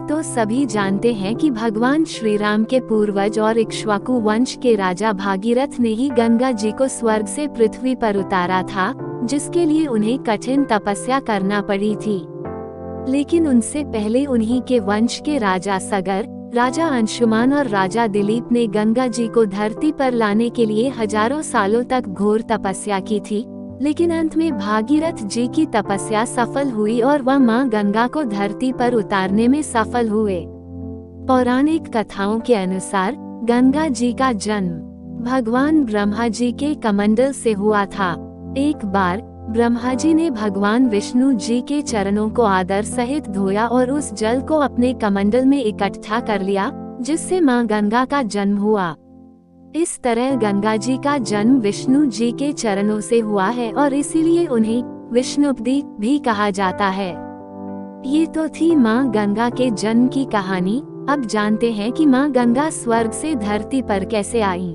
तो सभी जानते हैं कि भगवान श्री राम के पूर्वज और इक्ष्वाकु वंश के राजा भागीरथ ने ही गंगा जी को स्वर्ग से पृथ्वी पर उतारा था, जिसके लिए उन्हें कठिन तपस्या करना पड़ी थी। लेकिन उनसे पहले उन्हीं के वंश के राजा सगर, राजा अंशुमान और राजा दिलीप ने गंगा जी को धरती पर लाने के लिए हजारों सालों तक घोर तपस्या की थी। लेकिन अंत में भागीरथ जी की तपस्या सफल हुई और वह मां गंगा को धरती पर उतारने में सफल हुए। पौराणिक कथाओं के अनुसार गंगा जी का जन्म भगवान ब्रह्मा जी के कमंडल से हुआ था। एक बार ब्रह्मा जी ने भगवान विष्णु जी के चरणों को आदर सहित धोया और उस जल को अपने कमंडल में इकट्ठा कर लिया, जिससे मां गंगा का जन्म हुआ। इस तरह गंगा जी का जन्म विष्णु जी के चरणों से हुआ है और इसीलिए उन्हें विष्णुपदी भी कहा जाता है। ये तो थी मां गंगा के जन्म की कहानी। अब जानते हैं कि मां गंगा स्वर्ग से धरती पर कैसे आई।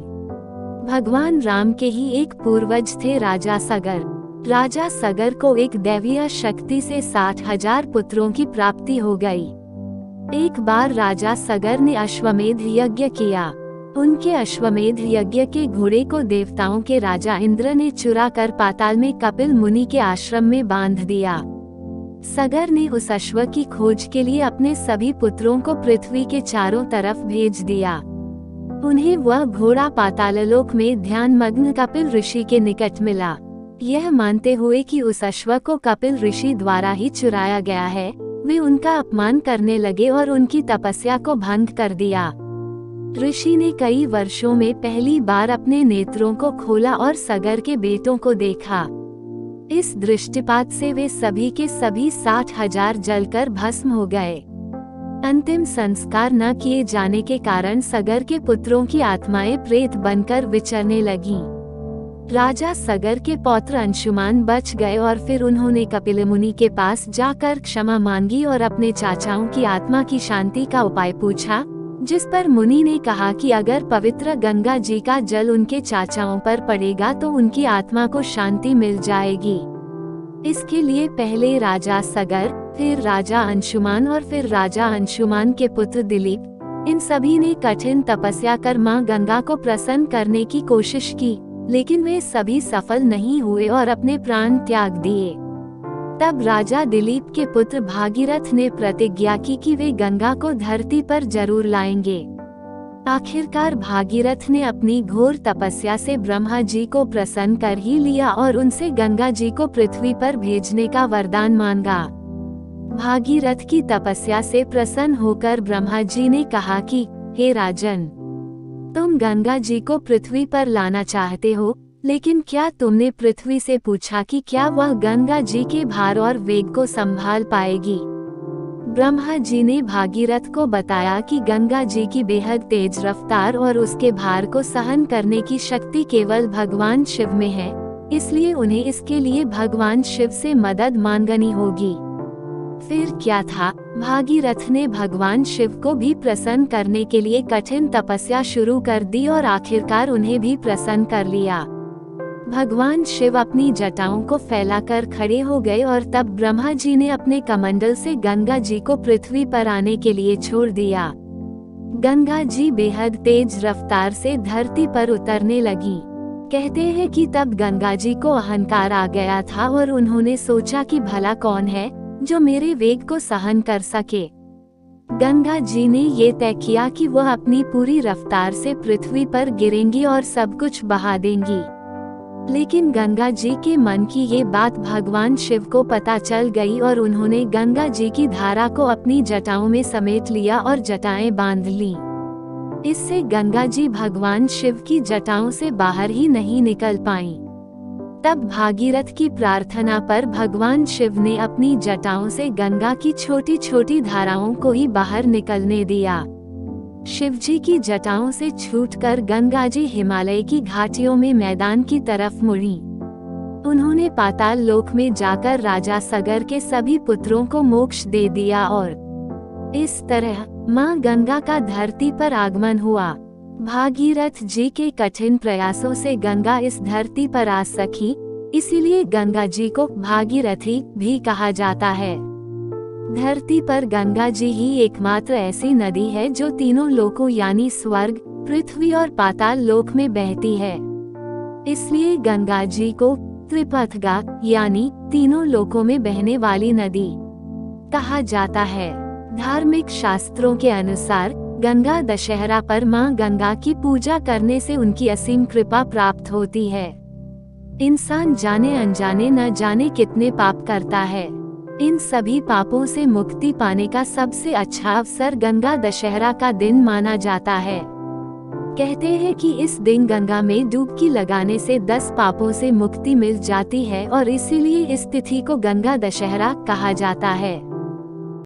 भगवान राम के ही एक पूर्वज थे राजा सगर। राजा सगर को एक दैवीय शक्ति से 60,000 पुत्रों की प्राप्ति हो गई। एक बार राजा सगर ने अश्वमेध यज्ञ किया। उनके अश्वमेध यज्ञ के घोड़े को देवताओं के राजा इंद्र ने चुरा कर पाताल में कपिल मुनि के आश्रम में बांध दिया। सगर ने उस अश्व की खोज के लिए अपने सभी पुत्रों को पृथ्वी के चारों तरफ भेज दिया। उन्हें वह घोड़ा पाताललोक में ध्यानमग्न कपिल ऋषि के निकट मिला। यह मानते हुए कि उस अश्व को कपिल ऋषि द्वारा ही चुराया गया है, वे उनका अपमान करने लगे और उनकी तपस्या को भंग कर दिया। ऋषि ने कई वर्षों में पहली बार अपने नेत्रों को खोला और सगर के बेटों को देखा। इस दृष्टिपात से वे सभी के सभी 60,000 जलकर भस्म हो गए। अंतिम संस्कार न किए जाने के कारण सगर के पुत्रों की आत्माएं प्रेत बनकर विचरने लगीं। राजा सगर के पौत्र अंशुमान बच गए और फिर उन्होंने कपिल मुनि के पास जाकर क्षमा मांगी और अपने चाचाओं की आत्मा की शांति का उपाय पूछा, जिस पर मुनि ने कहा कि अगर पवित्र गंगा जी का जल उनके चाचाओं पर पड़ेगा तो उनकी आत्मा को शांति मिल जाएगी। इसके लिए पहले राजा सगर, फिर राजा अंशुमान और फिर राजा अंशुमान के पुत्र दिलीप, इन सभी ने कठिन तपस्या कर मां गंगा को प्रसन्न करने की कोशिश की, लेकिन वे सभी सफल नहीं हुए और अपने प्राण त्याग दिए। तब राजा दिलीप के पुत्र भागीरथ ने प्रतिज्ञा की कि वे गंगा को धरती पर जरूर लाएंगे। आखिरकार भागीरथ ने अपनी घोर तपस्या से ब्रह्मा जी को प्रसन्न कर ही लिया और उनसे गंगा जी को पृथ्वी पर भेजने का वरदान मांगा। भागीरथ की तपस्या से प्रसन्न होकर ब्रह्मा जी ने कहा कि हे राजन, तुम गंगा जी को पृथ्वी पर लाना चाहते हो, लेकिन क्या तुमने पृथ्वी से पूछा कि क्या वह गंगा जी के भार और वेग को संभाल पाएगी? ब्रह्मा जी ने भागीरथ को बताया कि गंगा जी की बेहद तेज रफ्तार और उसके भार को सहन करने की शक्ति केवल भगवान शिव में है, इसलिए उन्हें इसके लिए भगवान शिव से मदद मांगनी होगी। फिर क्या था, भागीरथ ने भगवान शिव को भी प्रसन्न करने के लिए कठिन तपस्या शुरू कर दी और आखिरकार उन्हें भी प्रसन्न कर लिया। भगवान शिव अपनी जटाओं को फैलाकर खड़े हो गए और तब ब्रह्मा जी ने अपने कमंडल से गंगा जी को पृथ्वी पर आने के लिए छोड़ दिया। गंगा जी बेहद तेज रफ्तार से धरती पर उतरने लगी। कहते हैं कि तब गंगा जी को अहंकार आ गया था और उन्होंने सोचा कि भला कौन है जो मेरे वेग को सहन कर सके। गंगा जी ने ये तय किया कि वह अपनी पूरी रफ्तार से पृथ्वी पर गिरेंगी और सब कुछ बहा देंगी। लेकिन गंगा जी के मन की ये बात भगवान शिव को पता चल गई और उन्होंने गंगा जी की धारा को अपनी जटाओं में समेट लिया और जटाएं बांध लीं। इससे गंगा जी भगवान शिव की जटाओं से बाहर ही नहीं निकल पाईं। तब भागीरथ की प्रार्थना पर भगवान शिव ने अपनी जटाओं से गंगा की छोटी छोटी धाराओं को ही बाहर निकलने दिया। शिवजी की जटाओं से छूटकर गंगा जी हिमालय की घाटियों में मैदान की तरफ मुड़ी। उन्होंने पाताल लोक में जाकर राजा सगर के सभी पुत्रों को मोक्ष दे दिया और इस तरह मां गंगा का धरती पर आगमन हुआ। भागीरथ जी के कठिन प्रयासों से गंगा इस धरती पर आ सकी, इसीलिए गंगा जी को भागीरथी भी कहा जाता है। धरती पर गंगा जी ही एकमात्र ऐसी नदी है जो तीनों लोकों यानी स्वर्ग, पृथ्वी और पाताल लोक में बहती है। इसलिए गंगा जी को त्रिपथगा यानी तीनों लोकों में बहने वाली नदी कहा जाता है। धार्मिक शास्त्रों के अनुसार गंगा दशहरा पर मां गंगा की पूजा करने से उनकी असीम कृपा प्राप्त होती है। इंसान जाने अनजाने न जाने कितने पाप करता है। इन सभी पापों से मुक्ति पाने का सबसे अच्छा अवसर गंगा दशहरा का दिन माना जाता है। कहते हैं कि इस दिन गंगा में डुबकी लगाने से 10 पापों से मुक्ति मिल जाती है और इसीलिए इस तिथि को गंगा दशहरा कहा जाता है।